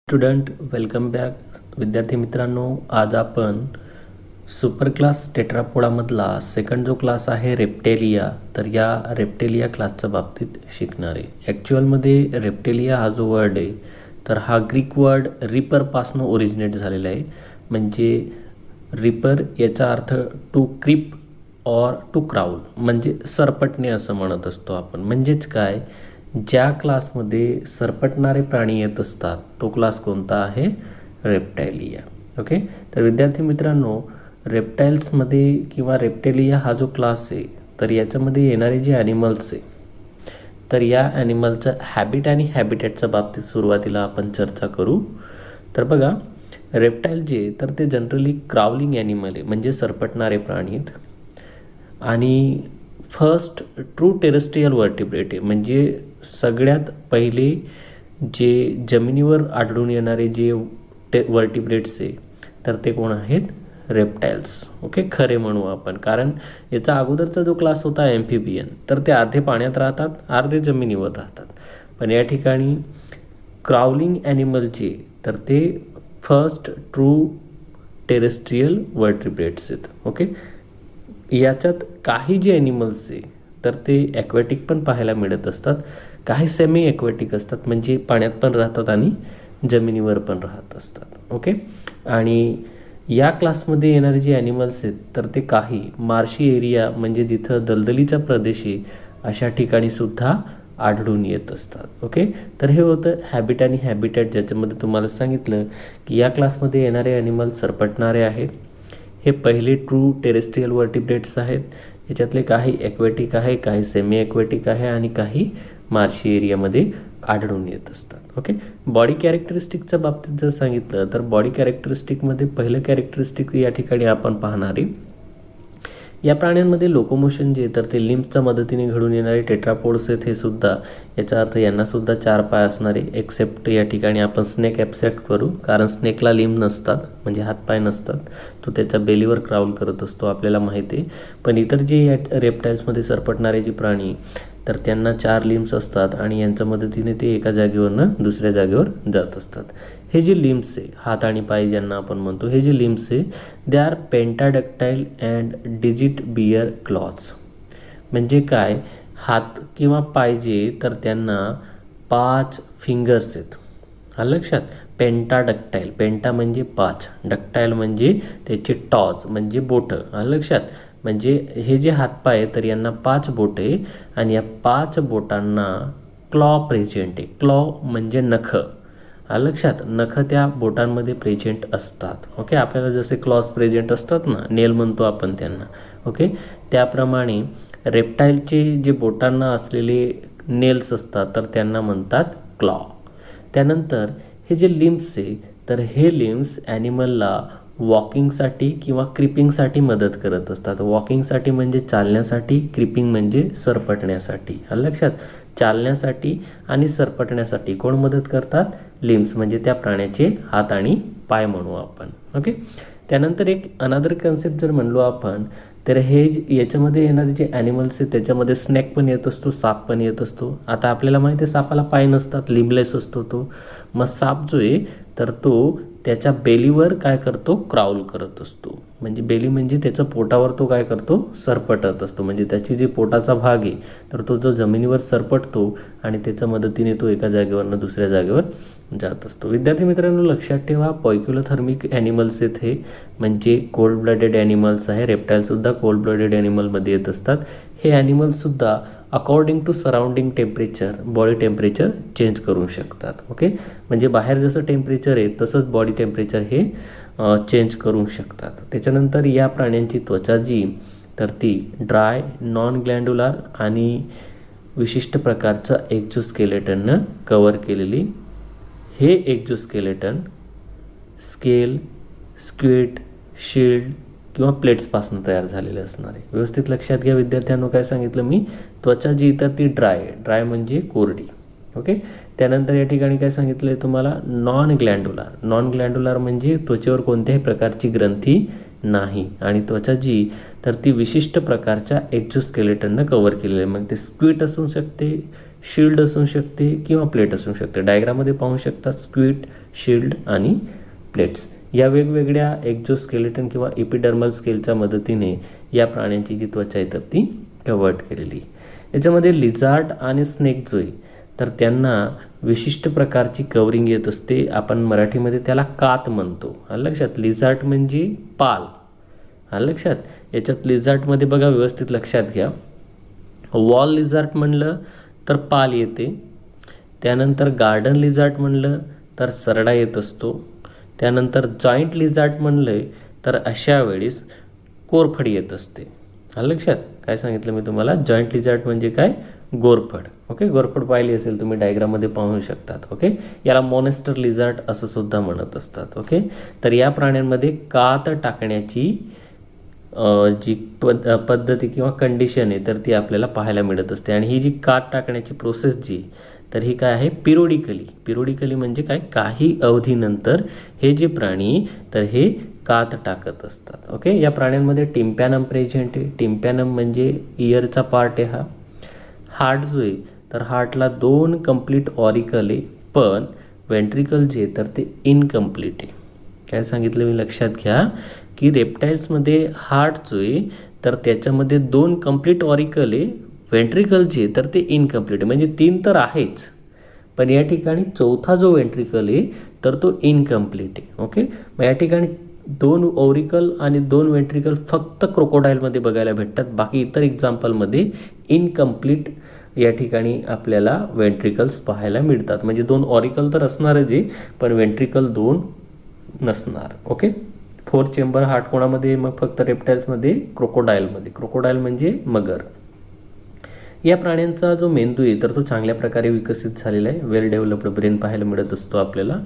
Student welcome back. विद्यार्थी मित्रांनो, आज आपण सुपर क्लास टेट्रापोडामधला सेकंड जो क्लास आहे रेप्टेलिया, तर या रेप्टेलिया क्लासच्या बाबतीत शिकणार आहे. ॲक्च्युअलमध्ये रेप्टेलिया हा जो वर्ड आहे तर हा ग्रीक वर्ड रिपरपासून ओरिजिनेट झालेला आहे. म्हणजे रिपर याचा अर्थ to creep or to crawl, म्हणजे सरपटणे असं म्हणत असतो आपण. म्हणजेच काय, ज्या क्लासमध्ये सरपटणारे प्राणी येत असतात तो क्लास कोणता आहे? रेप्टायलिया. ओके, तर विद्यार्थी मित्रांनो, रेप्टाईल्समध्ये किंवा रेप्टेलिया हा जो क्लास आहे तर याच्यामध्ये येणारे जे ॲनिमल्स आहे तर या ॲनिमलचं हॅबिट आणि हॅबिटॅटच्या बाबतीत सुरुवातीला आपण चर्चा करू. तर बघा, रेप्टाईल जे तर ते जनरली क्राउलिंग ॲनिमल आहे, म्हणजे सरपटणारे प्राणी आहेत. आणि फर्स्ट ट्रू टेरेस्ट्रियल वर्टिब्रेट आहे, म्हणजे सगळ्यात पहिले जे जमिनीवर आढळून येणारे जे वर्टिब्रेट्स आहे तर ते कोण आहेत? रेप्टाईल्स. ओके, खरे म्हणू आपण, कारण याचा अगोदरचा जो क्लास होता एम्फिबियन, तर ते अर्धे पाण्यात राहतात, अर्धे जमिनीवर राहतात. पण या ठिकाणी क्राउलिंग ॲनिमल जे तर ते फर्स्ट ट्रू टेरेस्ट्रियल वर्टिब्रेट्स आहेत. ओके, याच्यात काही जे ॲनिमल्स आहे तर ते ॲक्वॅटिक पण पाहायला मिळत असतात, काही सेमी ॲक्वॅटिक असतात, म्हणजे पाण्यात पण राहतात आणि जमिनीवर पण राहत असतात. ओके, आणि या क्लासमध्ये येणारे जे ॲनिमल्स आहेत तर ते काही मार्शी एरिया, म्हणजे जिथं दलदलीचा प्रदेश आहे अशा ठिकाणी सुद्धा आढळून येत असतात. ओके, तर हे होतं हॅबिट आणि हॅबिटॅट, ज्याच्यामध्ये तुम्हाला सांगितलं की या क्लासमध्ये येणारे ॲनिमल्स सरपटणारे आहेत. हे पहिले ट्रू टेरेस्ट्रियल वर्टिब्रेट्स आहेत. याच्यातले काही ॲक्वॅटिक आहे, काही सेमी ॲक्वॅटिक आहे आणि काही मार्शी एरियामध्ये आढळून येत असतात. ओके, बॉडी कॅरेक्टरिस्टिकच्या बाबतीत जर सांगितलं तर बॉडी कॅरेक्टरिस्टिकमध्ये पहिलं कॅरेक्टरिस्टिक या ठिकाणी आपण पाहणार आहे. या प्राण्यांमध्ये लोकोमोशन जे तर ते लिम्सच्या मदतीने घडून येणारे टेट्रापोड्स आहेत हे सुद्धा, याचा अर्थ यांना सुद्धा 4 पाय असणारे, एक्सेप्ट या ठिकाणी आपण स्नेक ॲब्सेक्ट करू, कारण स्नेकला लिम्ब नसतात, म्हणजे हातपाय नसतात, तो त्याच्या बेलीवर क्राउल करत असतो, आपल्याला माहिती आहे. पण इतर जे या रेप्टाईल्समध्ये सरपटणारे जे प्राणी तर त्यांना 4 लिम्स असतात आणि यांच्या मदतीने ते एका जागेवरनं दुसऱ्या जागेवर जात असतात. हे जे लिम्स आहे, हात आणि पाय ज्यांना आपण म्हणतो, हे जे लिम्स आहे they are pentadactyl and digit bear claws. म्हणजे काय, हात किंवा पाय जे तर त्यांना 5 फिंगर्स आहेत. हा लक्षात, पेंटाडक्टाईल, पेंटा म्हणजे 5, डक्टाईल म्हणजे त्याचे टॉज म्हणजे बोटं. हा लक्षात, म्हणजे हे जे हातपाय आहे तर यांना 5 बोट आहे आणि या 5 बोटांना क्लॉ प्रेझेंट आहे. क्लॉ म्हणजे नख. हा लक्षात, नख त्या बोटांमध्ये प्रेझेंट असतात. ओके, आपल्याला जसे क्लॉज प्रेझेंट असतात ना, नेल म्हणतो आपण त्यांना. ओके, त्याप्रमाणे रेप्टाईलचे जे बोटांना असलेले नेल्स असतात तर त्यांना म्हणतात क्लॉ. त्यानंतर हे जे लिम्स आहे तर हे लिम्स ॲनिमलला वॉकिंगसाठी किंवा क्रिपिंगसाठी मदत करत असतात. वॉकिंगसाठी म्हणजे चालण्यासाठी, क्रिपिंग म्हणजे सरपटण्यासाठी. लक्षात, चालण्यासाठी आणि सरपटण्यासाठी कोण मदत करतात? लिम्स, म्हणजे त्या प्राण्याचे हात आणि पाय म्हणू आपण. ओके, त्यानंतर एक अनदर कन्सेप्ट जर म्हणलो आपण तर हे याच्यामध्ये येणारे जे ॲनिमल्स आहेत त्याच्यामध्ये स्नेक पण येत असतो, साप पण येत असतो. आता आपल्याला माहिती आहे सापाला पाय नसतात, लिम्बलेस असतो तो. मग साप जो आहे तर तो त्याच्या बेलीवर काय करतो? क्राउल करत असतो. म्हणजे बेली म्हणजे त्याचं पोटावर तो काय करतो? सरपटत असतो. म्हणजे त्याची जी पोटाचा भाग आहे तर तो जो जमिनीवर सरपटतो आणि त्याच्या मदतीने तो एका जागेवरनं दुसऱ्या जागेवर जात असतो. विद्यार्थी मित्रांनो, लक्षात ठेवा, पॉइक्युलोथर्मिक ॲनिमल्स आहेत हे, म्हणजे कोल्ड ब्लडेड ॲनिमल्स आहे. रेप्टाईलसुद्धा कोल्ड ब्लडेड ॲनिमलमध्ये येत असतात. हे ॲनिमल्ससुद्धा according to surrounding temperature, body temperature change करू शकतात. ओके, म्हणजे बाहेर जसं टेम्परेचर आहे तसंच बॉडी टेम्परेचर हे चेंज करू शकतात. त्याच्यानंतर या प्राण्यांची त्वचा जी तर ती ड्राय, नॉन ग्लँड्युलर आणि विशिष्ट प्रकारचं एक्झोस्केलेटननं कवर केलेली. हे एक्झोस्केलेटन स्केल, स्क्विड, शील्ड किंवा प्लेट्सपासून तयार झालेले असणार आहे. व्यवस्थित लक्षात घ्या विद्यार्थ्यांनो, काय सांगितलं मी? त्वचा जी तर ती ड्राय म्हणजे कोरडी. ओके, त्यानंतर या ठिकाणी काय सांगितलं आहे तुम्हाला? नॉन ग्लँड्युलर म्हणजे त्वचेवर कोणत्याही प्रकारची ग्रंथी नाही, आणि त्वचा जी तर ती विशिष्ट प्रकारच्या एक्झोस्केलेटननं कवर केलेली आहे. मग ते स्क्विड असू शकते, शिल्ड असू शकते किंवा प्लेट असू शकते. डायग्राममध्ये पाहू शकता स्क्विड, शिल्ड आणि प्लेट्स या वेगवेगळ्या एक्झोस्केलेटन किंवा एपिडर्मल स्केलच्या मदतीने या प्राण्यांची जी त्वचा आहे तर ती कव्हर्ड केलेली. याच्यामध्ये लिझार्ड आणि स्नेक जो आहे तर त्यांना विशिष्ट प्रकारची कवरिंग येत असते. आपण मराठीमध्ये त्याला कात म्हणतो. आलं लक्षात. लिझार्ड म्हणजे पाल. आलं लक्षात. याच्यात लिझार्डमध्ये बघा व्यवस्थित लक्षात घ्या. वॉल लिझार्ड म्हणलं तर पाल येते. त्यानंतर गार्डन लिझार्ड म्हणलं तर सरडा येत असतो. त्यानंतर जॉईंट लिझार्ड म्हणलं तर अशा वेळेस कोरफड येत असते. आलं लक्षात. काय सांगितलं मी तुम्हाला. जॉईंट लिझार्ड म्हणजे काय, गोरफड. ओके, गोरफड पाहिली असेल तुम्ही, डायग्राममध्ये पाहू शकतात. ओके, याला मॉनेस्टर लिझार्ड असं सुद्धा म्हणत असतात. ओके, तर या प्राण्यांमध्ये कात टाकण्याची जी पद्धती किंवा कंडिशन आहे तर ती आपल्याला पाहायला मिळत असते. आणि ही जी कात टाकण्याची प्रोसेस जी तर ही काय आहे, पिरियोडिकली म्हणजे काय, काही अवधीनंतर हे जे प्राणी तर हे कात टाकत असतात. ओके, या प्राण्यांमध्ये टिम्पॅनम प्रेझेंट आहे. टिम्पॅनम म्हणजे इयरचा पार्ट आहे हा. हार्ट जो आहे तर हार्टला 2 कंप्लीट ऑरिकल आहे, पण वेंट्रिकल जे तर ते इनकम्प्लीट आहे. काय सांगितलं मी लक्षात घ्या की रेप्टाईल्समध्ये हार्ट जो आहे तर त्याच्यामध्ये 2 कंप्लीट ऑरिकल आहे, वेंट्रिकल जे तर ते इनकम्प्लीट आहे. म्हणजे 3 तर आहेच, पण या ठिकाणी चौथा जो वेंट्रिकल आहे तर तो इनकम्प्लीट आहे. ओके, मग या ठिकाणी 2 ऑरिकल आणि 2 वेंट्रिकल फक्त क्रोकोडाईलमध्ये बघायला भेटतात. बाकी इतर एक्झाम्पलमध्ये इनकम्प्लीट या ठिकाणी आपल्याला वेंट्रिकल्स पाहायला मिळतात. म्हणजे 2 ऑरिकल तर असणारच आहे, पण वेंट्रिकल 2 नसणार. ओके, 4 चेंबर हार्ट कोणामध्ये, मग फक्त रेप्टाईल्समध्ये, क्रोकोडाईलमध्ये. क्रोकोडाईल म्हणजे मगर. या प्राण्यांचा जो मेंदू आहे तर तो चांगल्या प्रकारे विकसित झालेला आहे. वेल डेव्हलप्ड ब्रेन पाहायला मिळत असतो आपल्याला.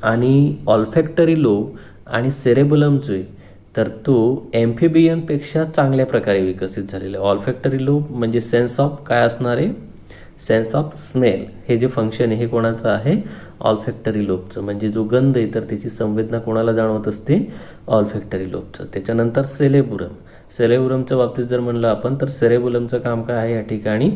आणि ऑल्फॅक्टरी लोब आणि सेरेबुलम जो आहे तर तो एम्फिबियनपेक्षा चांगल्या प्रकारे विकसित झालेला आहे. ऑल्फॅक्टरी लोब म्हणजे सेन्स ऑफ काय असणार आहे, सेन्स ऑफ स्मेल. हे जे फंक्शन आहे हे कोणाचं आहे, ऑल्फॅक्टरी लोबचं. म्हणजे जो गंध आहे तर त्याची संवेदना कोणाला जाणवत असते, ऑल्फॅक्टरी लोबचं. त्याच्यानंतर सेरेब्रमच्या बाबतीत जर म्हणलं आपण तर सेरेबुलमचं काम काय आहे, या ठिकाणी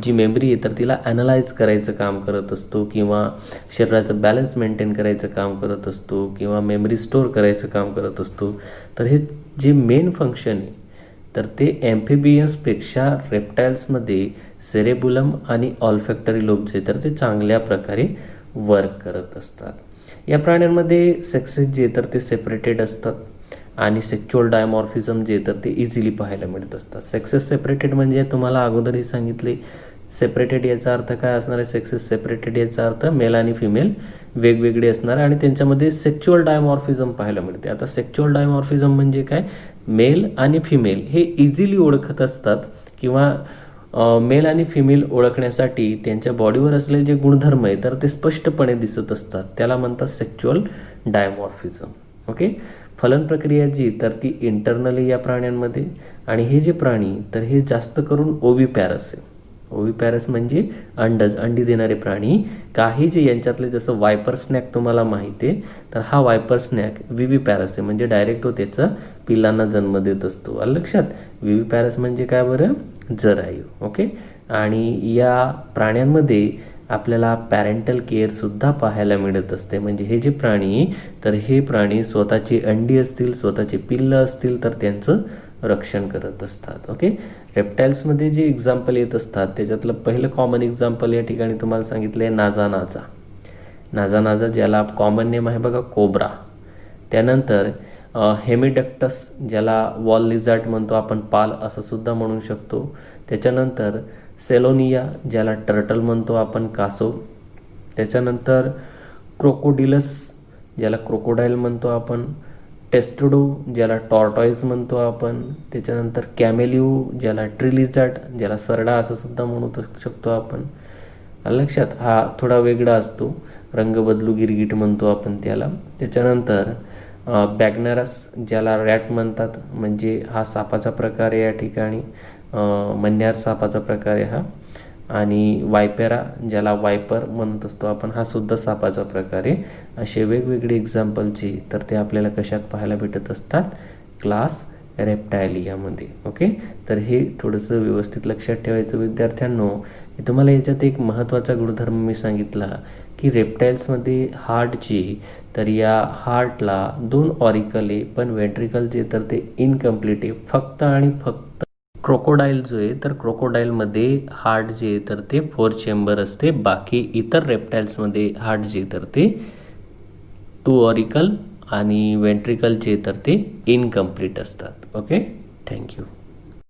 जी मेमरी आहे तर तिला ॲनालाइज करायचं काम करत असतो, किंवा शरीराचं बॅलन्स मेंटेन करायचं काम करत असतो, किंवा मेमरी स्टोअर करायचं काम करत असतो. तर हे जे मेन फंक्शन आहे तर ते ॲम्फिबियन्सपेक्षा रेप्टाईल्समध्ये सेरेबुलम आणि ऑल्फॅक्टरी लोब जे तर ते चांगल्या प्रकारे वर्क करत असतात. या प्राण्यांमध्ये सेक्सेस जे तर ते सेपरेटेड असतात आणि सेक्च्युअल डायमॉर्फिझम जे तर ते इझिली पाहायला मिळत असतात. सेक्सेस सेपरेटेड म्हणजे तुम्हाला अगोदरही सांगितले, सेपरेटेड याचा अर्थ काय असणार आहे, सेक्सेस सेपरेटेड याचा अर्थ मेल आणि फिमेल वेगवेगळे असणार आणि त्यांच्यामध्ये सेक्च्युअल डायमॉर्फिझम पाहायला मिळते. आता सेक्च्युअल डायमॉर्फिझम म्हणजे काय, मेल आणि फिमेल हे इझिली ओळखत असतात, किंवा मेल आणि फिमेल ओळखण्यासाठी त्यांच्या बॉडीवर असलेले जे गुणधर्म आहे तर ते स्पष्टपणे दिसत असतात, त्याला म्हणतात सेक्च्युअल डायमॉर्फिझम. ओके, फलन प्रक्रिया जी तर ती इंटरनली या प्राण्यांमध्ये. आणि हे जे प्राणी तर हे जास्त करून ओव्हिपॅरस आहे. ओव्हिपॅरस म्हणजे अंडी देणारे प्राणी. काही जे यांच्यातले जसं वायपर स्नॅक तुम्हाला माहिती आहे तर हा वायपर स्नॅक विव्हिपॅरस आहे, म्हणजे डायरेक्ट तो त्याचा पिल्लांना जन्म देत असतो. आलं लक्षात. विव्हिपॅरस म्हणजे काय बरं, जरायू. ओके, आणि या प्राण्यांमध्ये आपल्याला पॅरेंटल केअरसुद्धा पाहायला मिळत असते. म्हणजे हे जे प्राणी तर हे प्राणी स्वतःची अंडी असतील, स्वतःची पिल्लं असतील तर त्यांचं रक्षण करत असतात. ओके, रेप्टाईल्समध्ये जे एक्झाम्पल येत असतात त्याच्यातलं पहिलं कॉमन एक्झाम्पल या ठिकाणी तुम्हाला सांगितलं आहे नाजा, ज्याला कॉमन नेम आहे बघा कोब्रा. त्यानंतर हेमिडक्टस ज्याला वॉल लिझार्ड म्हणतो आपण, पाल असं सुद्धा म्हणू शकतो. त्याच्यानंतर सेलोनिया ज्याला टर्टल म्हणतो आपण, कासव. त्याच्यानंतर क्रोकोडिलस ज्याला क्रोकोडाईल म्हणतो आपण, टेस्टुडो ज्याला टॉर्टॉईज म्हणतो आपण. त्याच्यानंतर कॅमेलिओ ज्याला ट्री लिझार्ड, ज्याला सरडा असं सुद्धा म्हणू शकतो आपण. लक्षात, हा थोडा वेगळा असतो, रंग बदलू गिरगिट म्हणतो आपण त्याला. त्याच्यानंतर बॅग्नरस ज्याला रॅट म्हणतात, म्हणजे हा सापाचा प्रकार आहे या ठिकाणी, मन्यार सापाचा प्रकार आहे हा. आणि वायपेरा ज्याला वायपर म्हणत असतो आपण, हा सुद्धा सापाचा प्रकार आहे. असे वेगवेगळे एक्झाम्पलचे तर ते आपल्याला कशात पाहायला भेटत असतात, क्लास रेप्टायलियामध्ये. ओके, तर हे थोडंसं व्यवस्थित लक्षात ठेवायचं विद्यार्थ्यांनो तुम्हाला याच्यात एक महत्त्वाचा गुणधर्म मी सांगितला की रेप्टाईल्समध्ये हार्ट जे, तर या हार्टला 2 ऑरिकल आहे, पण वेंट्रिकल जे तर ते इनकम्प्लीट आहे. फक्त आणि फक्त क्रोकोडाईल जो आहे तर क्रोकोडाईलमध्ये हार्ट जे तर ते 4 चेंबर असते. बाकी इतर रेप्टाईल्समध्ये हार्ट जे तर ते 2 ऑरिकल आणि वेंट्रिकल जे तर ते इनकम्प्लीट असतात. Okay, thank you.